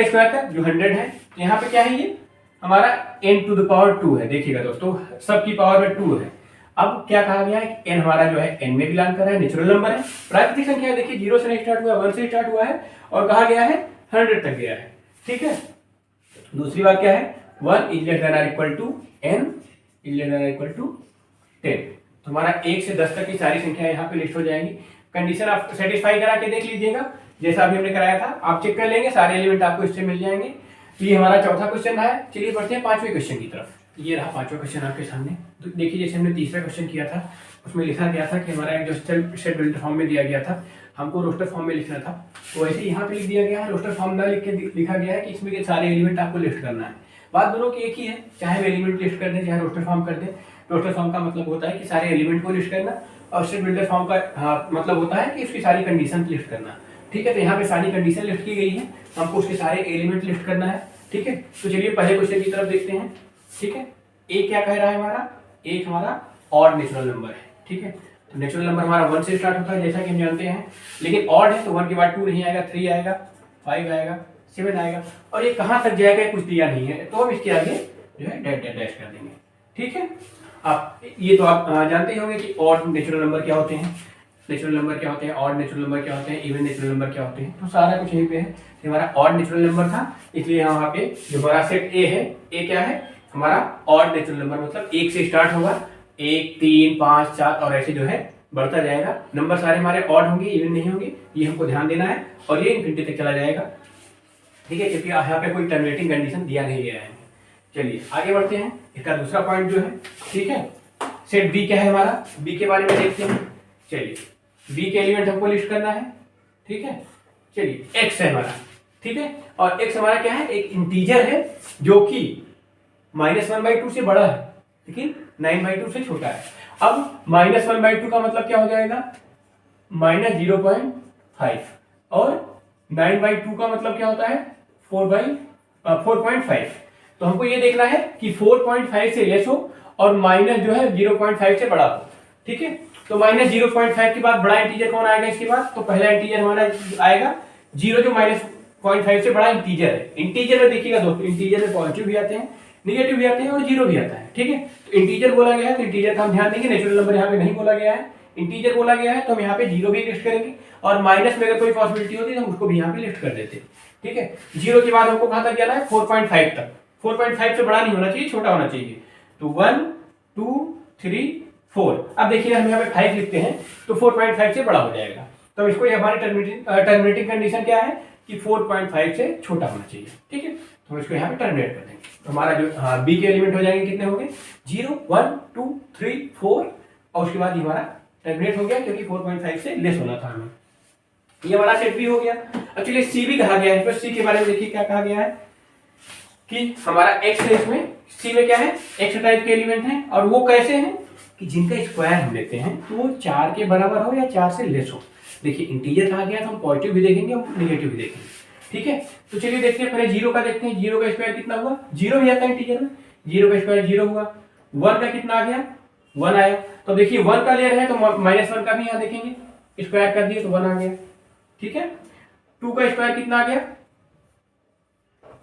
स्क्वायर था जो 100 है। यहाँ पे क्या है, ये हमारा n टू द पावर 2 है, देखिएगा दोस्तों सबकी पावर में 2 है। अब क्या कहा गया है कि n हमारा जो है n में बिलोंग कर रहा है, नेचुरल नंबर है, प्राकृतिक संख्या है, देखिए 0 से स्टार्ट हुआ है, 1 से स्टार्ट हुआ है और कहा गया है 100 तक गया है, ठीक है। दूसरी बात क्या है, 1 is less than or equal to n is less than or equal to 10। तो हमारा 1 से 10 तक की सारी संख्या यहाँ पे लिस्ट हो जाएंगी। कंडीशन आप सेटिस्फाई करा के देख लीजिएगा, जैसा अभी हमने कराया था आप चेक कर लेंगे, सारे एलिमेंट आपको इससे मिल जाएंगे। तो ये हमारा चौथा क्वेश्चन है। चलिए बढ़ते हैं 5वें क्वेश्चन की तरफ। ये रहा 5वां क्वेश्चन आपके सामने। तो देखिए जैसे हमने तीसरा क्वेश्चन किया था उसमें लिखा गया था कि हमारा एक जो सेट बिल्डर फॉर्म में दिया गया था, हमको रोस्टर फॉर्म में लिखना था, तो वैसे यहाँ पे लिख दिया गया है, रोस्टर फॉर्म ना लिख के लिखा गया है कि इसमें के सारे एलिमेंट आपको लिस्ट करना है। बात दोनों की एक ही है, चाहे हम एलिमेंट लिस्ट कर दें चाहे रोस्टर फॉर्म कर दें। रोस्टर फॉर्म का मतलब होता है कि सारे एलिमेंट को लिस्ट करना, और सेट बिल्डर फॉर्म का मतलब होता है कि उसकी सारी कंडीशन लिस्ट करना, ठीक है। तो यहाँ पे सारी कंडीशन लिस्ट की गई है, हमको उसके सारे एलिमेंट लिस्ट करना है, ठीक है। तो चलिए पहले क्वेश्चन की तरफ देखते हैं, ठीक है। ए क्या कह रहा है हमारा, एक हमारा ऑड नेचुरल नंबर है, ठीक है। तो नेचुरल नंबर हमारा 1 से स्टार्ट होता है जैसा कि हम जानते हैं, लेकिन ऑड है तो 1 के बाद 2 नहीं आएगा, 3 आएगा, 5 आएगा, 7 आएगा, और ये कहाँ तक जाएगा कुछ दिया नहीं है, तो हम इसके आगे जो है डैश कर देंगे, ठीक है। आप ये तो आप जानते ही होंगे कि ऑड नेचुरल नंबर क्या होते हैं, नेचुरल नंबर क्या होते हैं, ऑड नेचुरल नंबर क्या होते हैं, इवन नेचुरल नंबर क्या होते हैं, तो सारा कुछ यहीं पे है। हमारा ऑड नेचुरल नंबर था, इसलिए यहाँ पे जो हमारा सेट ए है, ए क्या है हमारा ऑड नेचुरल नंबर, मतलब 1 से स्टार्ट होगा, 1 3 5 7 और ऐसे जो है बढ़ता जाएगा। नंबर सारे हमारे ऑड होंगे, इवन नहीं होंगे, ये हमको ध्यान देना है, और ये इनफिनिटी तक चला जाएगा, ठीक है, क्योंकि यहाँ पे कोई टर्मिनेटिंग कंडीशन दिया नहीं गया है। चलिए आगे बढ़ते हैं, इसका दूसरा पॉइंट जो है, ठीक है। सेट बी क्या है हमारा, बी के बारे में देखते हैं। चलिए बी के एलिमेंट हमको लिस्ट करना है, ठीक है। चलिए एक्स है हमारा, ठीक है, और एक्स हमारा क्या है, एक इंटीजर है जो कि -1/2 से बड़ा है, लेकिन 9/2 से छोटा है। अब -1/2 का मतलब क्या हो जाएगा, -0.5, और 9/2 का मतलब क्या होता है, 4/5। तो हमको ये देखना है कि 4.5 से लेस हो और माइनस जो है 0.5 से बड़ा हो। ठीक है, तो -0.5 के बाद बड़ा इंटीजर कौन आएगा इसके बाद, तो पहला इंटीजर हमारा आएगा 0, जो -0.5 से बड़ा इंटीजर है। इंटीजर में देखिएगा दोस्तों, इंटीजर में पॉजिटिव भी आते हैं, निगेटिव भी आते हैं और 0 भी आता है। ठीक है, तो इंटीजर बोला गया है तो इंटीजर का हम ध्यान देंगे, नेचुरल नंबर यहाँ पे नहीं बोला गया है, इंटीजर बोला गया है तो हम यहाँ पे 0 भी लिस्ट करेंगे, और माइनस में अगर कोई पॉसिबिलिटी होती है तो हम उसको भी यहाँ पे लिस्ट कर देते हैं। ठीक है, 0 के बाद हमको कहाँ तक जाना है, 4.5 तक। 4.5 से बड़ा नहीं होना चाहिए, छोटा होना चाहिए। तो 1 2 3 4, अब देखिए हम यहाँ पे 5 लिखते हैं तो 4.5 से बड़ा हो जाएगा। तो इसको ये हमारी टर्मिनेटिंग कंडीशन क्या है कि 4.5 से छोटा होना चाहिए। ठीक है, तो हम इसको यहाँ पे टर्मिनेट कर देंगे। तो हमारा जो बी के एलिमेंट हो जाएंगे कितने हो गए, 0 1 2 3 4, और उसके बाद हमारा टर्मिनेट हो गया क्योंकि 4.5 से लेस होना था हमें। ये हमारा सेट भी हो गया। एक्चुअली सी भी कहा गया है, तो सी के बारे में देखिए क्या कहा गया है कि हमारा एक्स है, इसमें सी में क्या है, एक्स टाइप के एलिमेंट हैं, और वो कैसे हैं कि जिनका स्क्वायर हम लेते हैं तो वो 4 के बराबर हो या 4 से लेस हो। देखिए इंटीजर कहा गया तो हम पॉजिटिव भी देखेंगे और नेगेटिव भी देखेंगे। ठीक है, तो चलिए देखते हैं, पहले 0 का देखते हैं। 0 का स्क्वायर कितना हुआ, 0 ही आता है इंटीजर में, 0 का स्क्वायर 0 हुआ। 1 का कितना आ गया, 1 आया। तो देखिए 1 का लेयर है तो -1 का भी यहाँ देखेंगे, स्क्वायर कर दिए तो 1 आ गया। ठीक है, 2 का स्क्वायर कितना आ गया,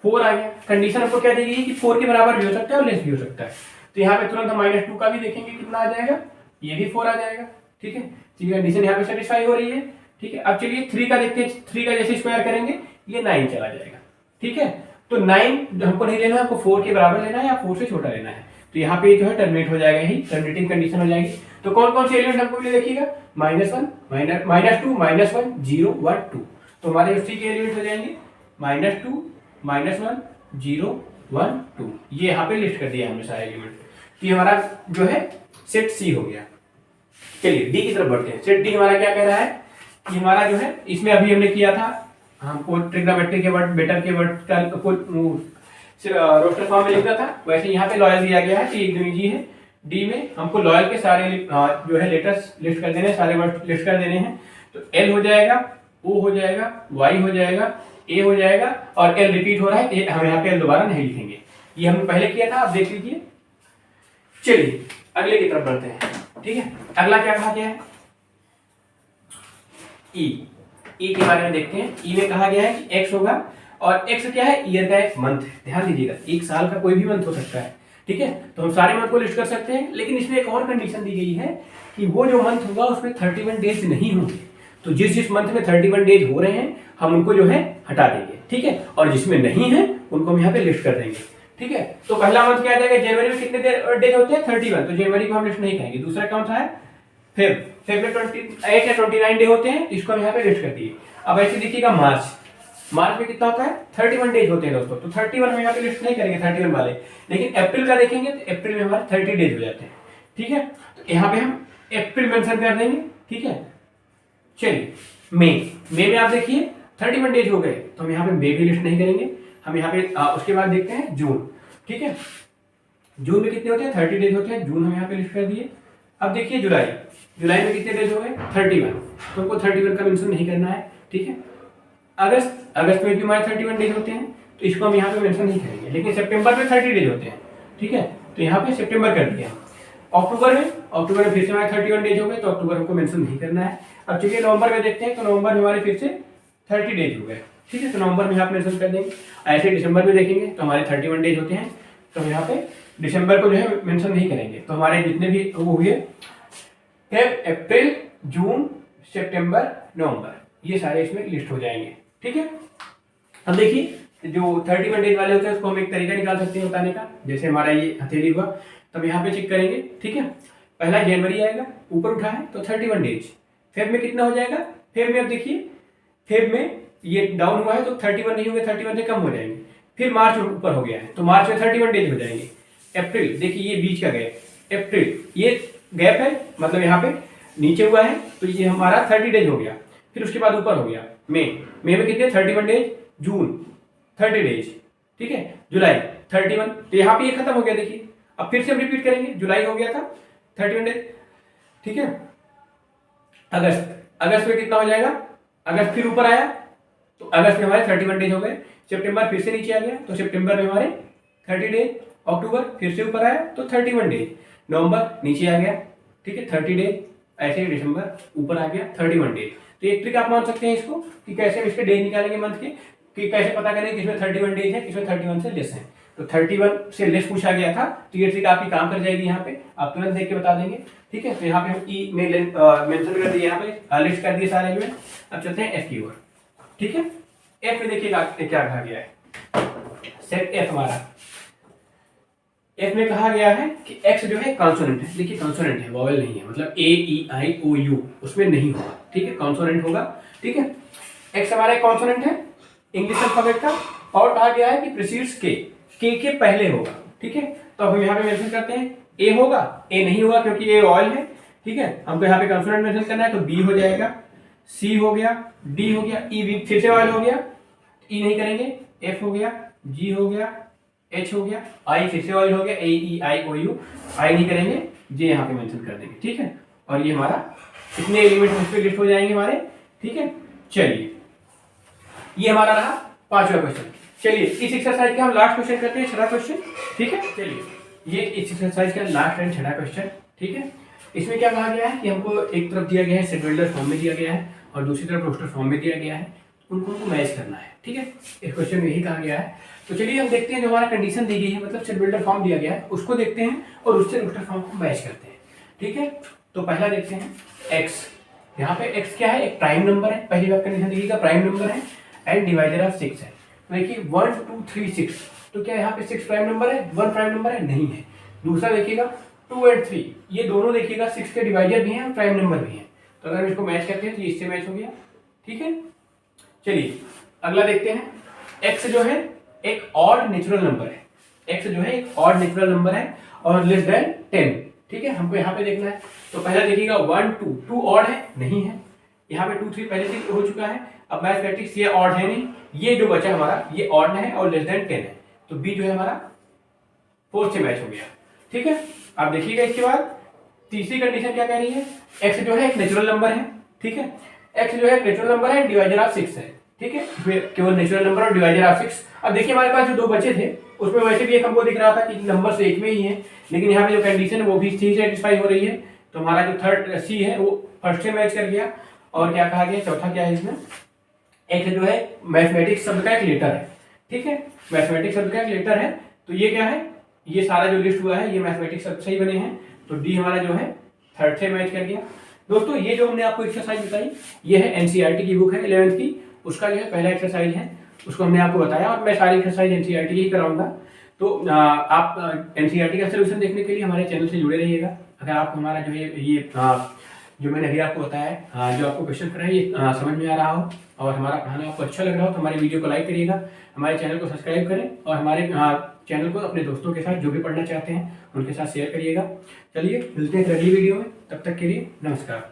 4 आ गया। कंडीशन हमको क्या देगी कि 4 के बराबर भी हो सकता है और लेस भी हो सकता है। तो यहाँ पे तुरंत हम -2 का भी देखेंगे कितना आ जाएगा, ये भी 4 आ जाएगा। ठीक है, कंडीशन यहाँ पे सेटिस्फाई हो रही है। ठीक है, अब चलिए 3 का देखते हैं। 3 का जैसे स्क्वायर करेंगे ये 9 चला जाएगा। ठीक है, तो 9 हमको नहीं लेना, हमको 4 के बराबर लेना है या 4 से छोटा लेना है। तो यहाँ पे जो है टर्मिनेट हो जाएगा, ही टर्मिनेटिंग कंडीशन हो जाएगी। तो कौन कौन से एलिमेंट हमको देखिएगा, -1 -2 -1 0 1 2। तो हमारे उसी के एलिमेंट हो जाएंगे -2 -1 0 1 2। ये यहाँ पे लिस्ट कर दिया हमने सारे एलिमेंट। तो ये हमारा जो है सेट सी हो गया। चलिए डी की तरफ बढ़ते हैं। सेट डी हमारा क्या कह रहा है कि हमारा जो है, इसमें अभी हमने किया था, हमको ट्रिग्नोमेट्री के वर्ड बेटर के वर्ड का रोस्टर फॉर्म में लिखना था, वैसे यहाँ पे लॉयल दिया गया है कि एकदम इजी है। डी में हमको लॉयल के सारे जो है लेटर्स लिस्ट कर देने हैं, सारे वर्ड लिस्ट कर देने हैं। तो एल हो जाएगा, ओ हो जाएगा, वाई हो जाएगा, ए हो जाएगा, और एल रिपीट हो रहा है, हम यहाँ पे एल दोबारा नहीं लिखेंगे, ये हमने पहले किया था, आप देख लीजिए। चलिए अगले की तरफ बढ़ते हैं। ठीक है, अगला क्या कहा गया है, ई के बारे में देखते हैं। ई में कहा गया है कि एक्स होगा, और एक्स क्या है, ईयर का एक मंथ है। ध्यान दीजिएगा, एक साल का कोई भी मंथ हो सकता है। ठीक है, तो हम सारे मंथ को लिस्ट कर सकते हैं, लेकिन इसमें एक और कंडीशन दी गई है कि वो जो मंथ होगा उसमें 31 डेज नहीं होंगे। तो जिस जिस मंथ में 31 डेज हो रहे हैं हम उनको जो है हटा देंगे। ठीक है, और जिसमें नहीं है उनको हम यहाँ पे लिस्ट कर देंगे। ठीक है, तो पहला मंथ क्या आ जाएगा, जनवरी में कितने डेज होते हैं, 31, तो जनवरी को हम लिस्ट नहीं करेंगे। दूसरा कौन सा है, फेब में 28 या 29 डे होते हैं, इसको हम यहाँ पे लिस्ट कर दिए। अब ऐसे देखिएगा मार्च में कितना होता है, 31 डेज होते हैं दोस्तों, तो 31 हम यहाँ पे लिस्ट नहीं करेंगे 31 वाले, लेकिन अप्रैल का देखेंगे तो अप्रैल में हमारे 30 डेज हो जाते हैं। ठीक है, तो यहाँ पे हम अप्रैल मेंशन कर देंगे। ठीक है, चलिए मई में आप देखिए 31 डेज हो गए, तो हम यहाँ पे मई भी लिस्ट नहीं करेंगे, हम यहाँ पे उसके बाद देखते हैं जून। ठीक है, जून में कितने होते हैं, 30 डेज होते हैं, जून हम यहाँ पे लिस्ट कर दिए। अब देखिए जुलाई में कितने डेज हो गए, 31, तो हमको 31 का मेंशन नहीं करना है। ठीक है, अगस्त में भी हमारे 31 डेज होते हैं, तो इसको हम यहाँ पे मेंशन नहीं करेंगे, लेकिन सितंबर में 30 डेज होते हैं। ठीक है, तो यहाँ पे सितंबर कर दिया। अक्टूबर में फिर से हमारे 31 डेज हो गए, तो अक्टूबर हमको मेंशन नहीं करना है। अब चलिए नवंबर में देखते हैं, तो नवंबर में हमारे फिर से 30 डेज हो गए। ठीक है, तो नवंबर में यहाँ पे मेंशन कर देंगे। ऐसे दिसंबर में देखेंगे तो हमारे 31 डेज होते हैं, तो हम यहाँ पे दिसंबर को जो है मेंशन नहीं करेंगे। तो हमारे जितने भी वो हुए अप्रैल जून सितंबर नवंबर, ये सारे इसमें लिस्ट हो जाएंगे। ठीक है, अब देखिए जो 31 डेज वाले होते हैं उसको हम एक तरीका निकाल सकते हैं बताने का। जैसे हमारा ये हथेली हुआ, तो हम यहाँ पे चेक करेंगे। ठीक है, पहला जनवरी आएगा, ऊपर उठा है तो 31 डेज। फेब में कितना हो जाएगा, फेब में अब देखिए, फेब में ये डाउन हुआ है तो 31 नहीं होंगे, 31 से कम हो जाएंगे। फिर मार्च ऊपर हो गया है तो मार्च में 31 डेज हो जाएंगे। अप्रैल देखिए ये बीच का गैप, अप्रैल ये गैप है, मतलब यहाँ पे नीचे हुआ है तो ये हमारा 30 डेज हो गया। फिर उसके बाद ऊपर हो गया मई में कितने 31 डेज, जून 30 डेज। ठीक है, जुलाई 31, तो यहाँ पे ये खत्म हो गया। देखिए अब फिर से हम रिपीट करेंगे, जुलाई हो गया था 31 डेज, ठीक है। अगस्त में कितना हो जाएगा, अगस्त फिर ऊपर आया तो अगस्त में हमारे 31 डेज हो गए। सितंबर फिर से नीचे आ गया तो सितंबर में हमारे 30 डेज। अक्टूबर फिर से ऊपर आया तो 31 डेज। नवंबर नीचे आ गया, ठीक है, 30 डेज। ऐसे ही दिसंबर ऊपर आ गया 31 डेज। तो एक ट्रिक आप मान सकते हैं इसको कि कैसे इसके डेज निकालेंगे मंथ के, कि कैसे पता करें किसमें 31 डेज है, किसमें 31 से लेस है। तो 31 से लेस पूछा गया था तो ये ट्रिक आपकी काम कर जाएगी। यहाँ पे आप तुरंत देख के बता देंगे, ठीक है। तो यहाँ पे हम ई में मेंशन कर दिए, यहाँ पे लिस्ट कर दिए सारे एलिमेंट। अब चलते हैं एफ की ओर, ठीक है। एफ में देखिएगा क्या कहा गया है, सेट एफ हमारा। एफ में कहा गया है कि एक्स जो है कॉन्सोनेंट है। देखिए कॉन्सोनेंट है, वॉवेल नहीं है, मतलब ए ई आई ओ यू उसमें नहीं होगा, ठीक है, कॉन्सोनेंट होगा, ठीक है। एक्स हमारा एक कॉन्सोनेंट है इंग्लिश अल्फाबेट का, और कहा गया है कि प्रीसीड्स के पहले होगा, ठीक है। तो अब हम यहाँ पे मेंशन करते हैं ए होगा, ए नहीं होगा क्योंकि ए ऑयल है, ठीक है। हमको यहाँ पे कॉन्सोनेंट मेंशन करना है तो बी हो जाएगा, सी हो गया, डी हो गया, ई फिर से ऑयल हो गया, ई नहीं करेंगे, एफ हो गया, जी हो गया, एच हो गया, आई फिर से ऑयल हो गया, ए ई आई ओ यू, आई नहीं करेंगे, जे यहाँ पे मेंशन कर देंगे, ठीक है। और ये हमारा कितने एलिमेंट उस पे लिस्ट हो जाएंगे हमारे, ठीक है। चलिए ये हमारा रहा पांचवा क्वेश्चन। चलिए इस एक्सरसाइज का हम लास्ट क्वेश्चन करते हैं, छठा क्वेश्चन, ठीक है। चलिए ये इस एक्सरसाइज का लास्ट एंड छठा क्वेश्चन, ठीक है। इसमें क्या कहा गया है कि हमको एक तरफ दिया गया है सेट बिल्डर फॉर्म में दिया गया है और दूसरी तरफ रोस्टर फॉर्म में दिया गया है, उनको मैच करना है, ठीक है। इस क्वेश्चन में यही कहा गया है। तो चलिए हम देखते हैं जो हमारा कंडीशन दी गई है, मतलब सेट बिल्डर फॉर्म दिया गया है उसको देखते हैं और उससे रोस्टर फॉर्म को मैच करते हैं, ठीक है। तो पहला देखते हैं एक्स। यहाँ पे एक्स क्या है, एक प्राइम नंबर है, पहली बार कंडीशन देखिएगा प्राइम नंबर है एंड डिवाइडर ऑफ 6 है। देखिए 1 2 3 6, तो क्या यहाँ पे 6 प्राइम नंबर है, 1 प्राइम नंबर है, नहीं है। दूसरा देखिएगा 2 और 3, ये दोनों देखिएगा 6 के डिवाइडर भी हैं और प्राइम नंबर भी हैं। तो अगर हम इसको मैच करते हैं तो ये इससे मैच हो गया, ठीक है। चलिए अगला देखते हैं, एक्स जो है एक ऑड नेचुरल नंबर है, एक्स जो है एक ऑड नेचुरल नंबर है और लेस देन 10, ठीक है। हमको यहाँ पे देखना है तो पहला देखिएगा 1 2, 2 ऑड है, नहीं है। यहाँ पे 2 3 पहले से हो चुका है। अब मैथमेटिक्स ये ऑड है नहीं, ये जो बचा हमारा ये ऑड है और लेस देन 10 है, तो बी जो है हमारा 4 से मैच हो गया, ठीक है। अब देखिएगा इसके बाद तीसरी कंडीशन क्या कह रही है, एक्स जो है एक नेचुरल नंबर है, ठीक है। एक्स जो है एक नेचुरल नंबर है, डिवाइडर ऑफ 6 है, ठीक है। इसमें केवल नेचुरल नंबर और डिवाइडर ऑफ 6। अब देखिए हमारे पास जो दो बचे थे उसमें वैसे भी एक हमको दिख रहा था कि नंबर से एक में ही है, लेकिन यहाँ पे जो कंडीशन है वो भी सी सेटिस्फाई हो रही है। तो हमारा जो थर्ड सी है वो फर्स्ट से मैच कर गया। और क्या कहा गया, चौथा क्या है इसमें, एक्स जो है मैथमेटिक्स शब्द का एक लेटर है, ठीक है, मैथमेटिक्स शब्द का एक लेटर है। तो ये क्या है, ये सारा जो लिस्ट हुआ है ये मैथमेटिक्स शब्द से ही बने हैं। तो डी हमारा जो है थर्ड से मैच कर गया। दोस्तों ये जो हमने आपको एक्सरसाइज बताई ये है एनसीईआरटी की बुक है 11th की, उसका जो है पहला एक्सरसाइज है, उसको हमने आपको बताया और मैं सारी एक्सरसाइज एनसीईआरटी की ही कराऊंगा। तो आप एनसीईआरटी का सोल्यूशन देखने के लिए हमारे चैनल से जुड़े रहिएगा। अगर आपको हमारा जो है ये जो मैंने अभी आपको बताया है, जो आपको क्वेश्चन कर रहा है ये समझ में आ रहा हो और हमारा पढ़ाना आपको अच्छा लग रहा हो तो हमारे वीडियो को लाइक करिएगा, हमारे चैनल को सब्सक्राइब करें और हमारे चैनल को अपने दोस्तों के साथ जो भी पढ़ना चाहते हैं उनके साथ शेयर करिएगा। चलिए मिलते हैं अगली वीडियो में, तब तक के लिए नमस्कार।